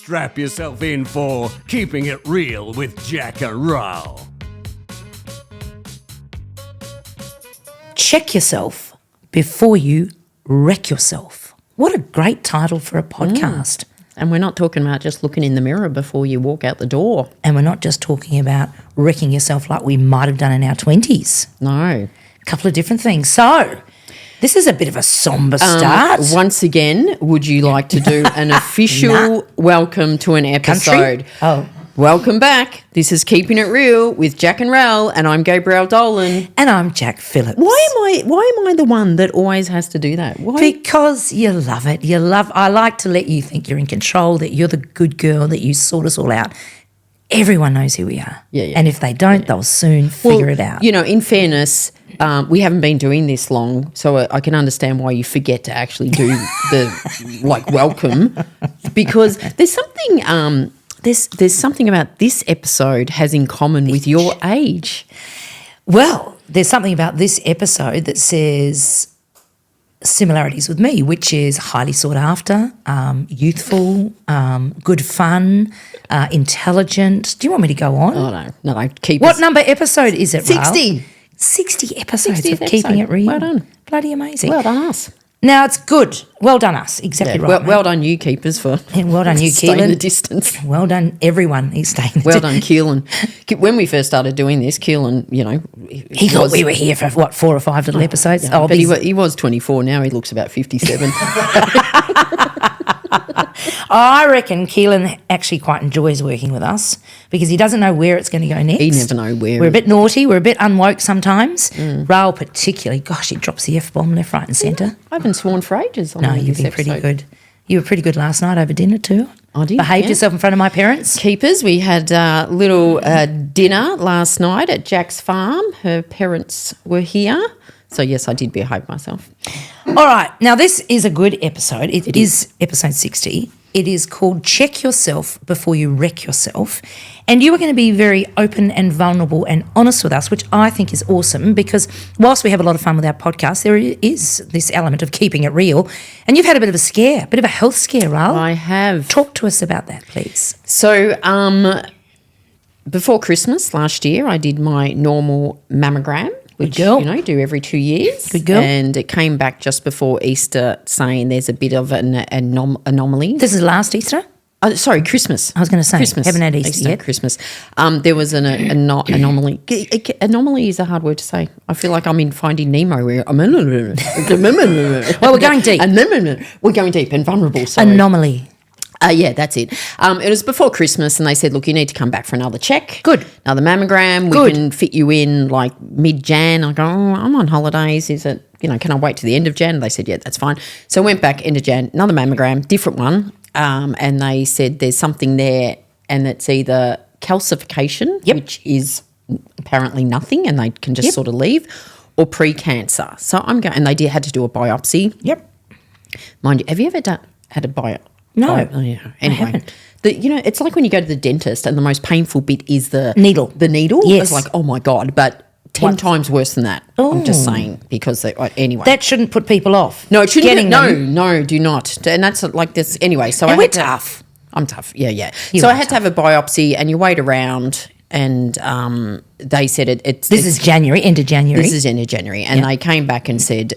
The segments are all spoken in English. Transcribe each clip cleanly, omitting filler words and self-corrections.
Strap yourself in for Keeping It Real with Jack and Raoul. Check yourself before you wreck yourself. What a great title for a podcast. And we're not talking about just looking in the mirror before you walk out the door. And we're not just talking about wrecking yourself like we might have done in our 20s. No. A couple of different things. So, this is a bit of a somber start. Once again, would you like to do an official welcome to an episode? Country? Oh. Welcome back. This is Keeping It Real with Jack and Raoul, and I'm Gabrielle Dolan. And I'm Jack Phillips. Why am I the one that always has to do that? Why? Because you love it. I like to let you think you're in control, that you're the good girl, that you sort us all out. Everyone knows who we are. Yeah. And if they don't, they'll soon figure it out. You know, in fairness, we haven't been doing this long, so I can understand why you forget to actually do the welcome, because there's something there's something about this episode has in common with your age. Well, there's something about this episode that says similarities with me, which is highly sought after, youthful, good fun, intelligent. Do you want me to go on? Oh, no, keep What number episode is it, 60. Raoul? 60 episodes 60th of Keeping It Real. Well done. Bloody amazing. Well done us. Now, it's good. Well done us. Exactly right. Well done you keepers for well done you, staying Keehlan. the distance. Well done everyone. He's staying Well done, Keehlan. When we first started doing this, Keehlan, He thought we were here for, 4 or 5 little episodes? Yeah, but he was 24. Now he looks about 57. I reckon Keehlan actually quite enjoys working with us because he doesn't know where it's going to go next. He never know where. We're a bit naughty. We're a bit unwoke sometimes. Raoul particularly. Gosh, he drops the F-bomb left, right and centre. I haven't sworn for ages on No, this you've been episode. pretty good. You were pretty good last night over dinner too. I did, Behaved yeah. yourself in front of my parents. Keepers, we had a little dinner last night at Jack's farm. Her parents were here. So, yes, I did behave myself. All right. Now, this is a good episode. It is episode 60. It is called Check Yourself Before You Wreck Yourself. And you are going to be very open and vulnerable and honest with us, which I think is awesome because whilst we have a lot of fun with our podcast, there is this element of keeping it real. And you've had a bit of a scare, a bit of a health scare, Raoul. I have. Talk to us about that, please. So, before Christmas last year, I did my normal mammogram, which, girl. Do every 2 years. Good girl. And it came back just before Easter saying there's a bit of an anomaly. This is last Easter? Sorry, Christmas. I was going to say, Christmas. haven't had Easter yet. Christmas. There was an anomaly. Anomaly is a hard word to say. I feel like I'm in Finding Nemo. Well, we're going deep. We're going deep and vulnerable. Sorry. Anomaly. Yeah, that's it. It was before Christmas and they said, look, you need to come back for another check. Good. Another mammogram. Good. We can fit you in like mid-Jan. I go, I'm on holidays. Is it, can I wait to the end of Jan? They said, yeah, that's fine. So I went back end of Jan, another mammogram, different one. And they said there's something there and it's either calcification, which is apparently nothing and they can just sort of leave, or pre-cancer. So I'm going, and they had to do a biopsy. Yep. Mind you, have you ever had a biopsy? No. Oh, yeah. I Anyway, haven't. It's like when you go to the dentist and the most painful bit is the Needle. The needle. Yes. It's like, oh my God, but 10 times worse than that. I'm just saying because anyway. That shouldn't put people off. No, it shouldn't. Getting them. No, do not. And that's like this anyway. So And I we're had to, tough. I'm tough. Yeah. You So are I had to have a biopsy, and you wait around, and they said it's. This is January, end of January. This is end of January, and they came back and said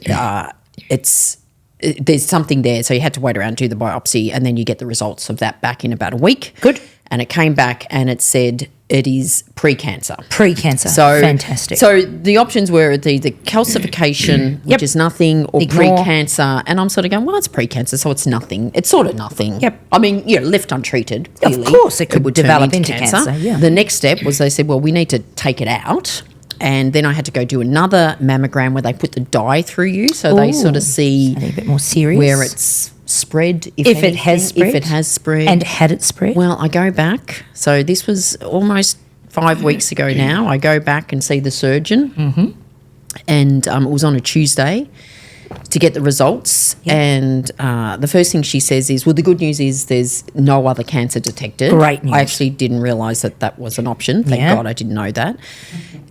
there's something there, so you had to wait around, do the biopsy, and then you get the results of that back in about a week. Good. And it came back and it said it is pre-cancer. Pre-cancer. So fantastic. So the options were the calcification, which is nothing, or Ignore. pre-cancer. And I'm sort of going, well, it's pre-cancer, so it's nothing. It's sort of nothing. Yep. I mean, left untreated, clearly, Of course, it could would turn develop into cancer, yeah. The next step was they said, well, we need to take it out. And then I had to go do another mammogram where they put the dye through you, so they sort of see a bit more serious. where it's spread, if it has spread. If it has spread. And had it spread? Well, I go back. So this was almost 5 weeks ago now. I go back and see the surgeon. And it was on a Tuesday to get the results. Yep. And the first thing she says is, well, the good news is there's no other cancer detected. Great news. I actually didn't realise that was an option. Thank Yeah. God I didn't know that.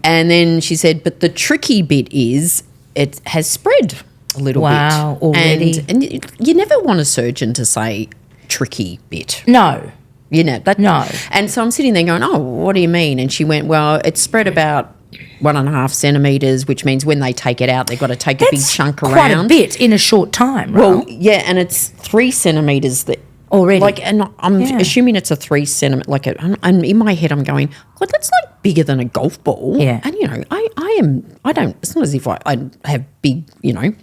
And then she said, but the tricky bit is it has spread a little bit. Wow, already. And you never want a surgeon to say tricky bit. No. You know, that No. And so I'm sitting there going, oh, what do you mean? And she went, well, it's spread about 1.5 centimetres, which means when they take it out, they've got to take a big chunk around. Quite a bit in a short time, right? Well, yeah, and it's 3 centimetres that Already. Like, and I'm assuming it's a 3 centimetre. Like, and in my head, I'm going, God, that's like bigger than a golf ball. Yeah. And you know, I don't. It's not as if I have big, you know,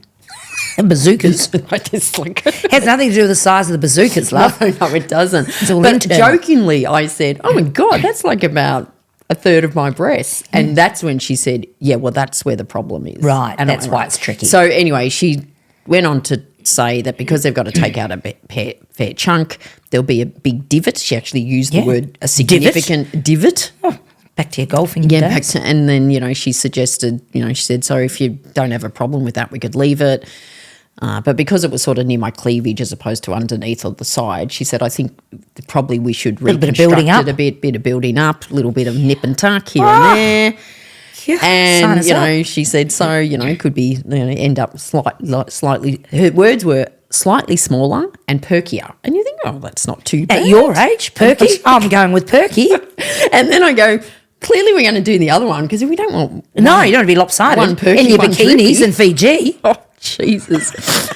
bazookas. I just like Has nothing to do with the size of the bazookas, love. No, it doesn't. It's all but internal. jokingly, I said, oh my God, that's like about a third of my breasts. And that's when she said, yeah, well, that's where the problem is. Right, And that's why it's tricky. So anyway, she went on to say that because they've got to take out a fair chunk, there'll be a big divot. She actually used the word a significant divot. Oh, back to your golfing Yeah, days. and then, you know, she suggested, you know, she said, so if you don't have a problem with that, we could leave it. But because it was sort of near my cleavage as opposed to underneath or the side, she said, I think probably we should Little bit of reconstruct building up. it a bit of building up, a little bit of nip and tuck here and there. Yeah, sign And, us you up. know, she said, so, you know, could be, you know, end up slightly, her words were slightly smaller and perkier. And you think, oh, that's not too bad. At your age, perky. I'm going with perky. And then I go, clearly we're going to do the other one because if we don't want No, you don't want to be lopsided. One perky, in your one bikinis droopy. in Fiji. Oh, Jesus.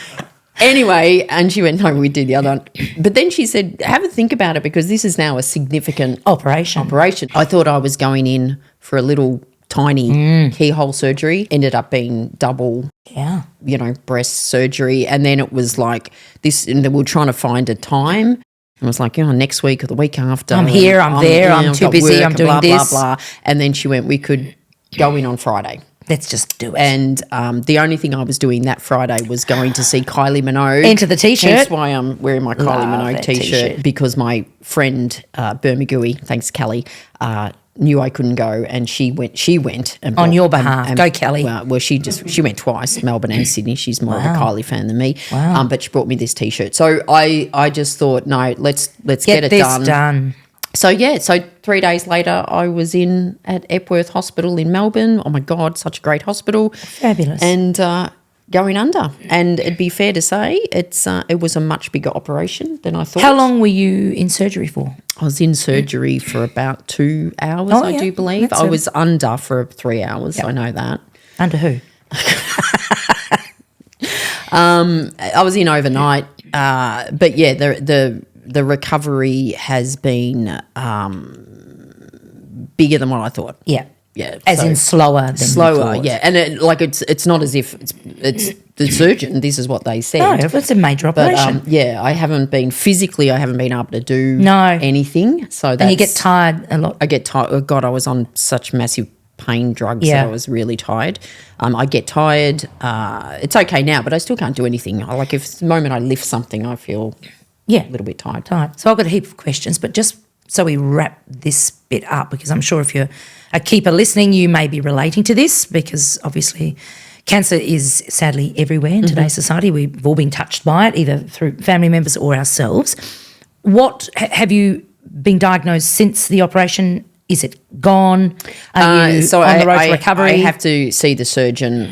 Anyway, and she went, no, we do the other one. But then she said, have a think about it because this is now a significant Operation. I thought I was going in for a little tiny keyhole surgery. Ended up being double, Yeah. you know, breast surgery. And then it was like this, and we were trying to find a time. I was like, next week or the week after. I'm here, I'm there, I'm I've too got busy, work I'm and doing blah, this. Blah, blah. And then she went, we could go in on Friday. Let's just do it. And the only thing I was doing that Friday was going to see Kylie Minogue. Enter the T-shirt. That's why I'm wearing my Kylie Love Minogue that T-shirt, T-shirt. because my friend Bermagui, thanks Kelly, knew I couldn't go, and she went and On bought- your behalf. Go, Kelly. Well, she went twice, Melbourne and Sydney. She's more of a Kylie fan than me. Wow. But she brought me this T-shirt. So I just thought, no, let's get it this done. done. So, 3 days later, I was in at Epworth Hospital in Melbourne. Oh, my God, such a great hospital. Fabulous. And going under. And it'd be fair to say it was a much bigger operation than I thought. How long were you in surgery for? I was in surgery for about 2 hours, Oh, I yeah. do believe. That's I was under for 3 hours. I know that. Under who? I was in overnight. But, yeah, the recovery has been bigger than what I thought. Yeah. Yeah, As in slower than you slower, thought. yeah, and it's not as if it's the surgeon. This is what they said. No, it's a major but operation. I haven't been able to do No. anything. So that's, and you get tired a lot. I get tired. Oh God, I was on such massive pain drugs Yeah. that I was really tired. I get tired. It's okay now, but I still can't do anything. Like if the moment I lift something, I feel Yeah. a little bit tired. Tired. So I've got a heap of questions, but just so we wrap this bit up, because I'm sure if you're a keeper listening, you may be relating to this, because obviously cancer is sadly everywhere in today's society. We've all been touched by it, either through family members or ourselves. What have you been diagnosed since the operation? Is it gone? Are you on the road to recovery? I have to see the surgeon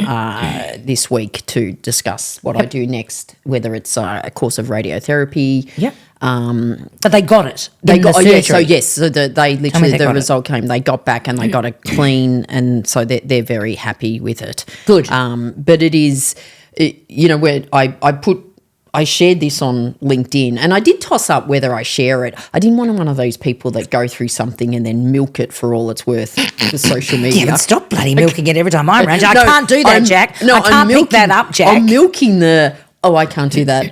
this week to discuss what I do next, whether it's a course of radiotherapy. Yeah. But they got it. They in got the surgery. so they they literally the got it. result came. They got back and they got it clean, and so they're very happy with it. Good. But it is, where I shared this on LinkedIn, and I did toss up whether I share it. I didn't want one of those people that go through something and then milk it for all it's worth for social media. Yeah, but stop bloody milking it every time I'm around you. I No, can't do that, I'm- Jack. No, I can't I'm pick that up, Jack. I'm milking I can't do that.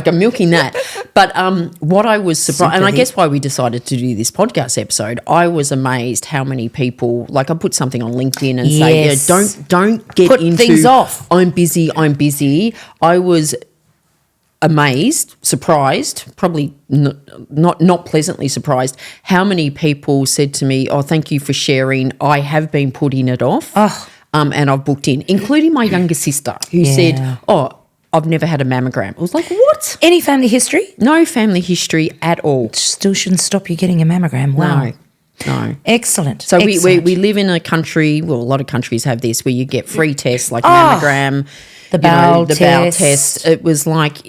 I'm milking that. But what I was surprised, and I Sympathy. guess why we decided to do this podcast episode, I was amazed how many people, like I put something on LinkedIn and Yes. say, don't get Put into things off. I'm busy. I was amazed, surprised, probably not pleasantly surprised, how many people said to me, oh, thank you for sharing. I have been putting it off. And I've booked in, including my younger sister who said, oh, I've never had a mammogram. I was like, what? Any family history? No family history at all. Still shouldn't stop you getting a mammogram. Wow. No. Excellent. So we Excellent. live in a country, well, a lot of countries have this, where you get free tests like a mammogram, the bowel the bowel test. test. It was like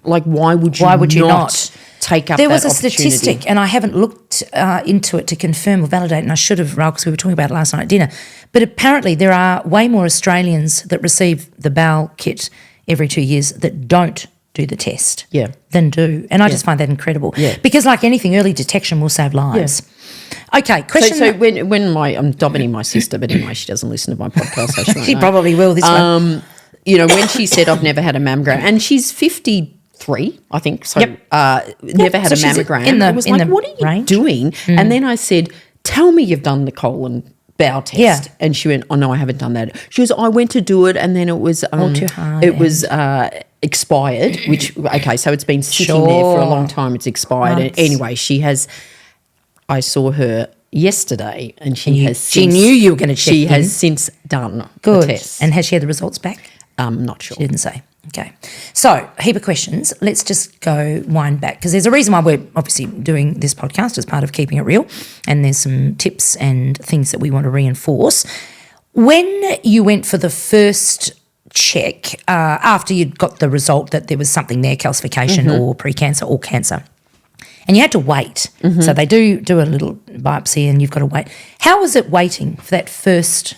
why would you not take up There that was a opportunity. statistic, and I haven't looked into it to confirm or validate, and I should have, because we were talking about it last night at dinner. But apparently there are way more Australians that receive the bowel kit every 2 years that don't do the test than do. And I just find that incredible. Yeah. Because like anything, early detection will save lives. Okay, question. So when I'm dominating my sister, but anyway, she doesn't listen to my podcast, so she won't she know. probably will this one. You know, when she said I've never had a mammogram, and she's 53, I think, so never had So a she's mammogram. I was like, what are you doing? And then I said, tell me you've done the colon bowel test. Yeah. And she went, oh, no, I haven't done that. She goes, I went to do it, and then it was too hard, it was expired, which, okay, so it's been sitting there for a long time. It's expired. And anyway, I saw her yesterday, and she knew you were going to check She in. has since done Good. the test. And has she had the results back? Not sure. She didn't say. Okay. So, a heap of questions. Let's just go wind back because there's a reason why we're obviously doing this podcast as part of Keeping It Real, and there's some tips and things that we want to reinforce. When you went for the first check, after you'd got the result that there was something there, calcification or precancer or cancer, and you had to wait. So they do a little biopsy and you've got to wait. How was it waiting for that first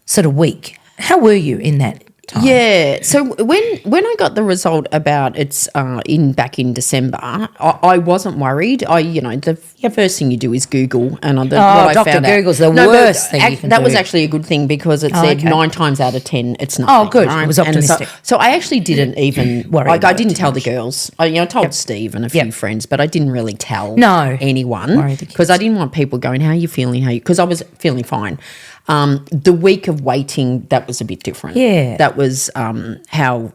sort of week? How were you in that time? Yeah. So when I got the result about it's back in December, I wasn't worried. The first thing you do is Google, and what I Dr. found Google's out, the worst thing you can that do. was actually a good thing because it said 9 times out of 10 it's nothing. Oh, good. Right? It was And optimistic. so I actually didn't even Worry I about it didn't too tell the much. girls. I told Steve and a few friends, but I didn't really tell anyone Worry the kids. because I didn't want people going, "How are you feeling?" Because I was feeling fine. The week of waiting, that was a bit different. Yeah. That was how,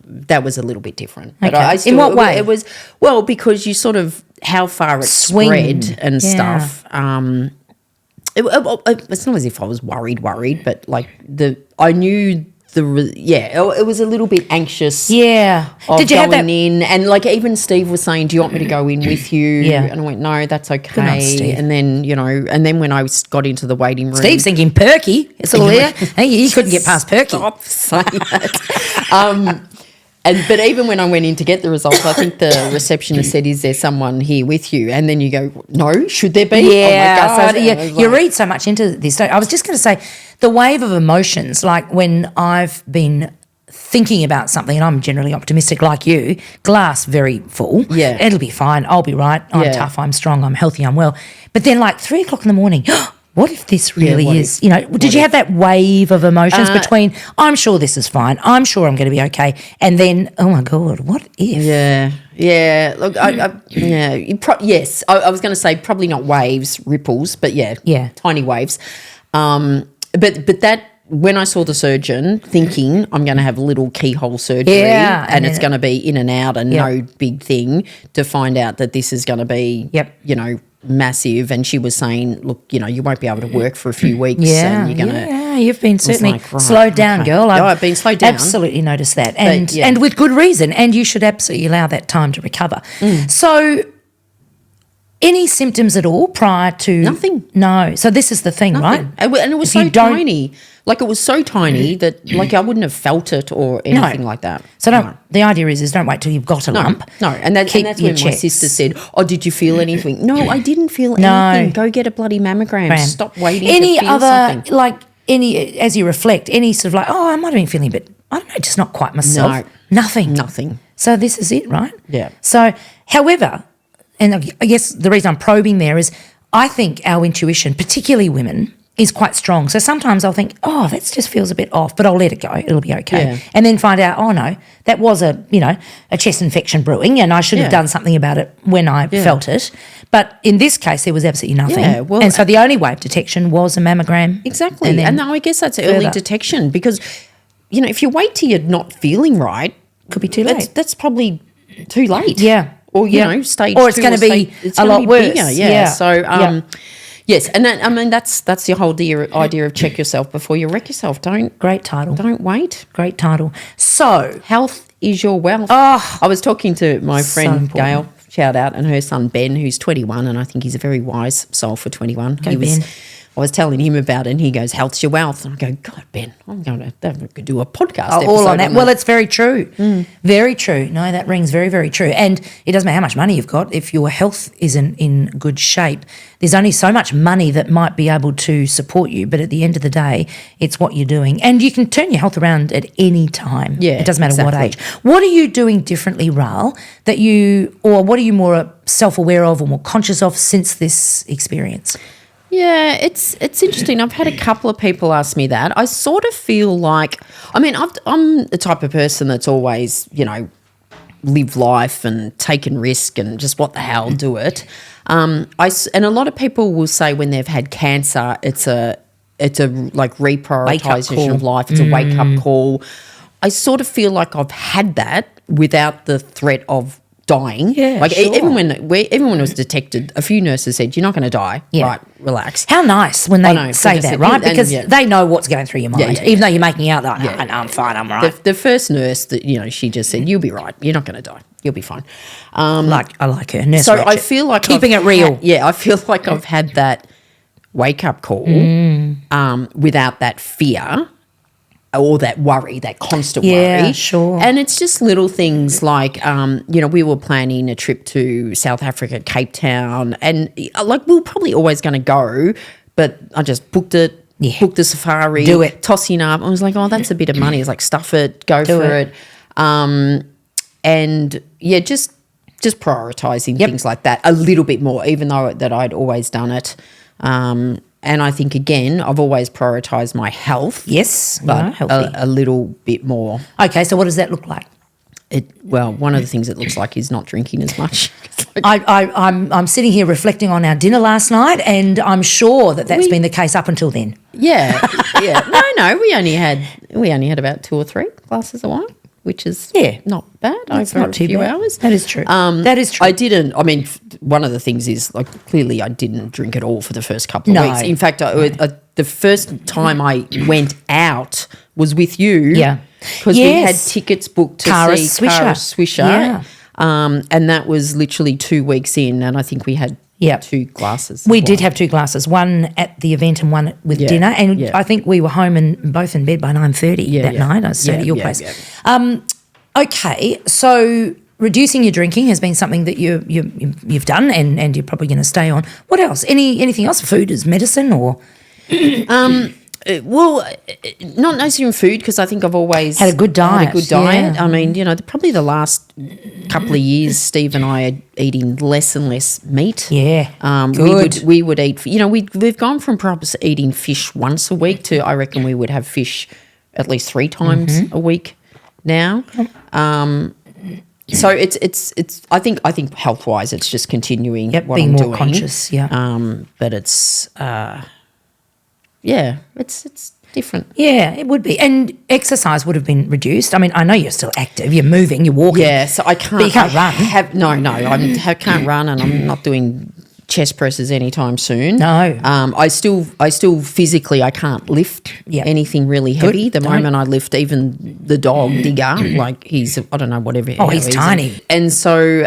that was a little bit different. But Okay. In what way? It was, because you sort of, how far it Swing. spread and stuff. It's not as if I was worried, but like I knew it was a little bit anxious. Yeah. Of Did you have going that? in, and like even Steve was saying, "Do you want me to go in with you?" Yeah. And I went, "No, that's on, okay." Steve. And then when I got into the waiting room, Steve's thinking perky. It's all there. He couldn't get past perky. Stop saying that. But even when I went in to get the results, I think the receptionist said, "Is there someone here with you?" And then you go, "No, should there be?" Yeah, Oh my God. so I was you like- read so much into this. I was just going to say the wave of emotions, like when I've been thinking about something, and I'm generally optimistic like you, glass very full. Yeah. It'll be fine. I'll be right. I'm Yeah. tough. I'm strong. I'm healthy. I'm well. But then like 3 o'clock in the morning, what if this really what is, if- did you have that wave of emotions between, I'm sure this is fine. I'm sure I'm going to be okay. And then, oh my God, what if? Yeah. Look, yes. I was going to say probably not waves, ripples, but Yeah. tiny waves. But that when I saw the surgeon, thinking I'm going to have little keyhole surgery, Yeah, and and it's then- going to be in and out and no big thing, to find out that this is going to be, massive. And she was saying, look, you won't be able to work for a few weeks, and you're going to. You've been certainly like, right, slowed down, okay. girl. I've been slowed down. Absolutely noticed that, and yeah. and with good reason. And you should absolutely allow that time to recover. So, any symptoms at all prior to Nothing. No. So this is the thing, right? And it was If you so don't- tiny. Like it was so tiny that like I wouldn't have felt it or anything like that. So don't. The idea is don't wait till you've got a lump. No, and that's Keep when your my checks. sister said, "Oh, did you feel anything?" No, I didn't feel anything. Go get a bloody mammogram. Graham. Stop waiting. Any to feel other something. as you reflect, any sort of like, oh, I might have been feeling, but I don't know, just not quite myself. No. Nothing. So this is it, right? Yeah. So, however, and I guess the reason I'm probing there is I think our intuition, particularly women, is quite strong. So sometimes I'll think, oh, that just feels a bit off, but I'll let it go. It'll be okay. Yeah. And then find out, oh no, that was a chest infection brewing, and I should have done something about it when I felt it. But in this case, there was absolutely nothing. Yeah, well, and so the only way of detection was a mammogram. Exactly. And then And I guess that's early further. detection because, if you wait till you're not feeling right, Could be too late. That's probably too late. Yeah. Or, Yeah. stage Or it's 2 gonna be stage- it's a gonna lot be worse. bigger, Yeah. So, Yeah. yes. And that's the whole idea of check yourself before you wreck yourself. Great title. Don't wait. Great title. So, Health is your wealth. Oh, I was talking to my so friend important. Gail, shout out, and her son Ben, who's 21, and I think he's a very wise soul for 21. Go Ben. I was telling him about it, and he goes, "Health's your wealth." And I go, "God, Ben, I'm going to do a podcast all episode on that. Well, it's very true. Very true. No, that rings very, very true. And it doesn't matter how much money you've got. If your health isn't in good shape, there's only so much money that might be able to support you. But at the end of the day, it's what you're doing. And you can turn your health around at any time. Yeah, it doesn't matter what exactly. age. What are you doing differently, Raal, or what are you more self-aware of or more conscious of since this experience? Yeah, it's interesting. I've had a couple of people ask me that. I sort of feel like, I mean, I'm the type of person that's always, lived life and taken risk and just what the hell, do it. And a lot of people will say when they've had cancer, it's a like reprioritization of life. It's a wake up call. I sort of feel like I've had that without the threat of dying. Yeah, like sure. even when it was detected, a few nurses said, "You're not going to die." Yeah. Right, relax. How nice when they say that, right? and, Because yeah. they know what's going through your mind, yeah, even though you're making out that, I know, I'm fine, I'm right. The first nurse that she just said, "You'll be right. You're not going to die. You'll be fine." I like her. Nurse So Ratchet. I feel like keeping it real. I feel like I've had that wake up call without that fear or that worry, that constant worry. Sure. And it's just little things like, we were planning a trip to South Africa, Cape Town, and like we were probably always going to go, but I just booked it. Yeah. Booked the safari. Do it. Tossing up. I was like, oh, that's a bit of money. It's like, stuff it, go Do for it. it. And yeah, just prioritising things like that a little bit more, even though that I'd always done it. And I think, again, I've always prioritised my health. Yes, But healthy. a little bit more. Okay, so what does that look like? One of the things it looks like is not drinking as much. I'm sitting here reflecting on our dinner last night, and I'm sure that's been the case up until then. Yeah. No, we only had about 2 or 3 glasses of wine, which is not bad over not a too few bad. hours. That is true. That is true. I didn't. I mean, one of the things is, like, clearly I didn't drink at all for the first couple of weeks. In fact, the first time I went out was with you. Yeah. Because we had tickets booked to Cara see Swisher. Cara Swisher. Yeah. And that was literally 2 weeks in, and I think we had 2 glasses. We did have 2 glasses, one at the event and one with dinner. And I think we were home and both in bed by 9:30 that night. I stayed at your place. Yeah. Okay, so reducing your drinking has been something that you've done and you're probably going to stay on. What else? Anything else? Food as medicine or? Not necessarily food, because I think I've always Had a good diet. Yeah. I mean, probably the last couple of years, Steve and I are eating less and less meat. Yeah, good. We would eat. We've gone from perhaps eating fish once a week to, I reckon, we would have fish at least 3 times a week now. So it's. I think health wise, it's just continuing what being I'm more doing. conscious. Yeah. But it's. It's different. Yeah, it would be. And exercise would have been reduced. I mean, I know you're still active. You're moving, you're walking. Yeah, so I can't. But you can't run. I can't run, and I'm not doing chest presses anytime soon. No. I still physically I can't lift anything really heavy. The moment I lift even the dog Digger, like he's, I don't know, whatever. Oh, he's tiny. And so,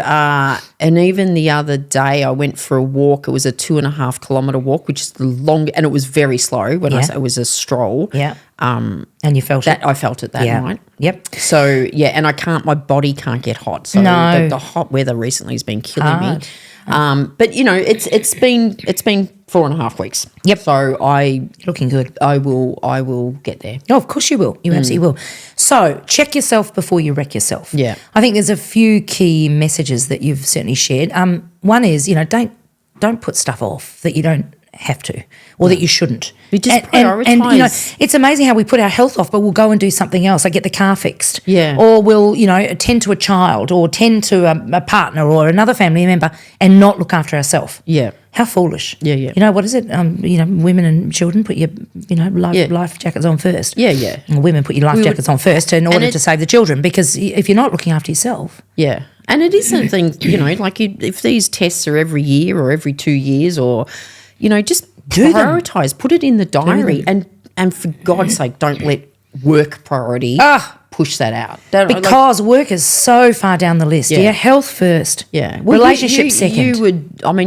and even the other day I went for a walk. It was a 2.5 kilometre walk, which is the long, and it was very slow. When I say it was a stroll. Yeah. And you felt that it? I felt it that night. Yep. So and my body can't get hot. So No. the hot weather recently has been killing me. But it's been 4.5 weeks. Yep. So Looking good. I will get there. Oh, of course you will. You absolutely will. So check yourself before you wreck yourself. Yeah. I think there's a few key messages that you've certainly shared. One is, don't put stuff off that you don't have to or that you shouldn't. We just and prioritise. it's amazing how we put our health off, but we'll go and do something else, like get the car fixed. Yeah. Or we'll, tend to a child or tend to a partner or another family member and not look after ourselves. Yeah. How foolish. Yeah. What is it? Women and children put your, life jackets on first. Yeah. Well, women put your life jackets on first in order to save the children, because if you're not looking after yourself. Yeah. And it is something, like if these tests are every year or every 2 years or, just Do them. prioritise, put it in the diary and for God's sake, don't let work priority push that out? Because work is so far down the list. Yeah, health first. Yeah. Relationship second.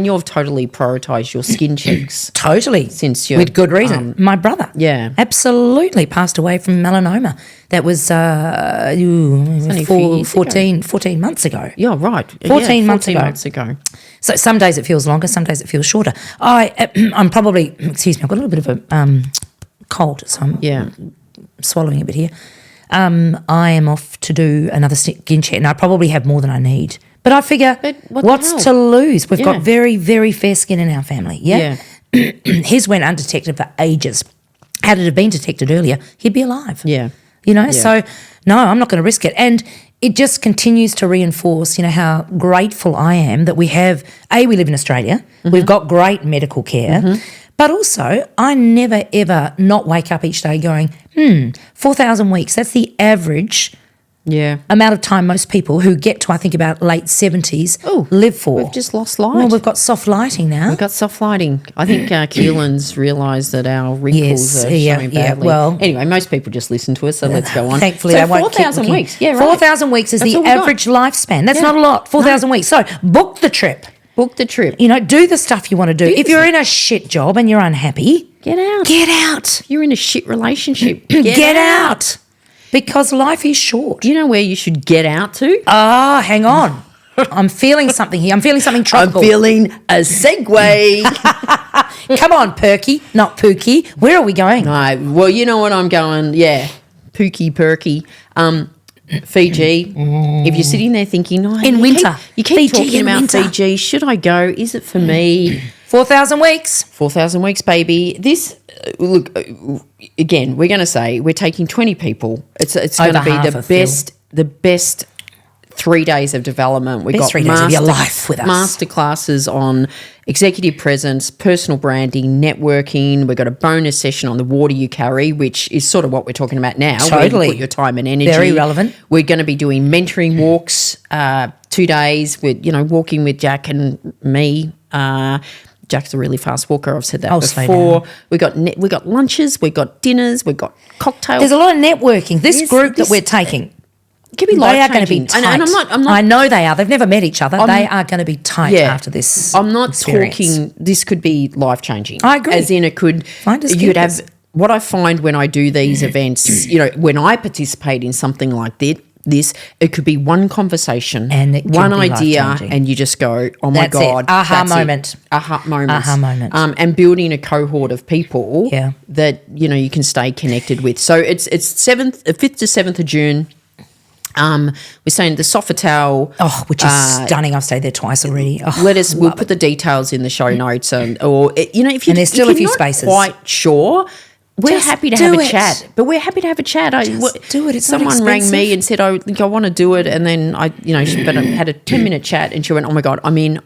You've totally prioritised your skin checks. Totally. Since you're... with good reason. My brother. Yeah. Absolutely passed away from melanoma. That was 14 months ago. Yeah, right. 14 months ago. So some days it feels longer, some days it feels shorter. I'm probably, excuse me, I've got a little bit of a cold, so I'm swallowing a bit here. I am off to do another skin check, and I probably have more than I need. But I figure, what's to lose? We've got very, very fair skin in our family, yeah? His went undetected for ages. Had it have been detected earlier, he'd be alive. Yeah. So no, I'm not going to risk it. And it just continues to reinforce, how grateful I am that we have, we live in Australia, we've got great medical care, but also I never ever not wake up each day going, 4,000 weeks, that's the average amount of time most people who get to, I think, about late 70s live for. We've just lost light. Well, we've got soft lighting now. We've got soft lighting. I think Keehlan's realised that our wrinkles are showing badly. Well, anyway, most people just listen to us, so let's go on. Thankfully, so they won't 4,000 keep weeks. Yeah, right. 4,000 weeks is the average lifespan. That's not a lot. 4,000 weeks. So book the trip. Book the trip. Do the stuff you want to do. If you're in a shit job and you're unhappy, get out. Get out. You're in a shit relationship. Get out. Because life is short. Do you know where you should get out to? Hang on. I'm feeling something here. I'm feeling something tropical. I'm feeling a segue. Come on, Perky, not Pookie. Where are we going? Well, you know what I'm going. Yeah, Pookie, Perky. Fiji. If you're sitting there thinking, in winter. You keep Fiji talking about winter. Fiji. Should I go? Is it for me? 4,000 weeks. 4,000 weeks, baby. This, look, again, we're going to say we're taking 20 people. It's going to be the best 3 days of development. We've got 3 days of your life with us. Master classes on executive presence, personal branding, networking. We've got a bonus session on the water you carry, which is sort of what we're talking about now. Totally. Where you put your time and energy. Very relevant. We're going to be doing mentoring walks, 2 days with, walking with Jack and me. Jack's a really fast walker. I've said that before. We got lunches, we got dinners, we got cocktails. There's a lot of networking. This group that we're taking, it could be they are going to life-changing. be tight. And I'm not. I know they are. They've never met each other. They are going to be tight after this. I'm not experience. talking. This could be life changing. I agree. As in, it could. You'd have. What I find when I do these events, when I participate in something like this, it could be one conversation and one idea, and you just go, "Oh my God!" Aha moment. Aha moment. Aha moment. And building a cohort of people that you can stay connected with. So it's 5th to 7th of June. We're saying the Sofitel, which is stunning. I've stayed there twice already. We'll put the details in the show notes, if there's still a few spaces. Quite sure. We're happy to have a chat, but we're happy to have a chat. Do it. It's someone rang me and said, "I think I want to do it," and then I had a 10-minute chat, and she went, "Oh my God, I'm in."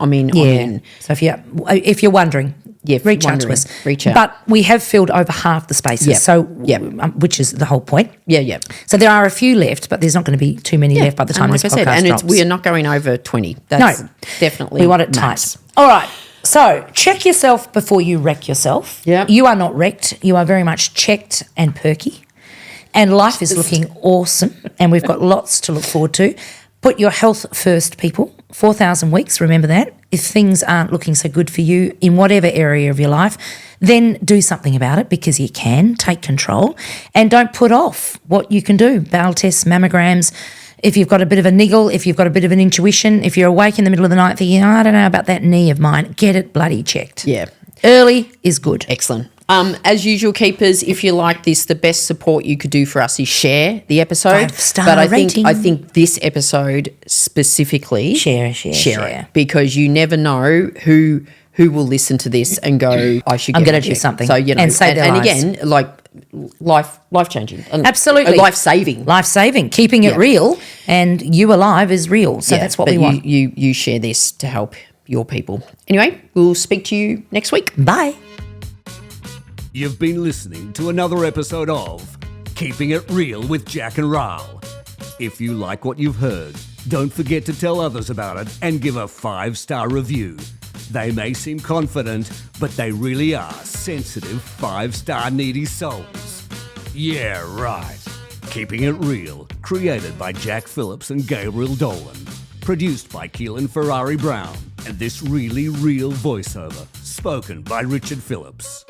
So if you're wondering, reach out to us. Reach out. But we have filled over half the spaces, which is the whole point. Yeah. So there are a few left, but there's not going to be too many left by the time this podcast drops. We are not going over 20. That's definitely we want it tight. All right. So check yourself before you wreck yourself. Yeah. You are not wrecked. You are very much checked and perky. And life is looking awesome. And we've got lots to look forward to. Put your health first, people. 4,000 weeks, remember that. If things aren't looking so good for you in whatever area of your life, then do something about it because you can. Take control. And don't put off what you can do. Bowel tests, mammograms. If you've got a bit of a niggle, if you've got a bit of an intuition, if you're awake in the middle of the night thinking, I don't know about that knee of mine, get it bloody checked. Yeah. Early is good. Excellent. As usual, keepers, if you like this, the best support you could do for us is share the episode. 5-star rating. I think this episode specifically, share it, because you never know who will listen to this and go, I should. I'm going to do something. So and save their lives. Again, like life changing, absolutely, life saving, keeping it real, and you alive is real. So that's what we want. You share this to help your people. Anyway, we'll speak to you next week. Bye. You've been listening to another episode of Keeping It Real with Jack and Rahl. If you like what you've heard, don't forget to tell others about it and give a 5-star review. They may seem confident, but they really are sensitive 5-star needy souls. Yeah, right. Keeping It Real, created by Jack Phillips and Gabriel Dolan. Produced by Keehlan Ferrari-Brown. And this really real voiceover, spoken by Richard Phillips.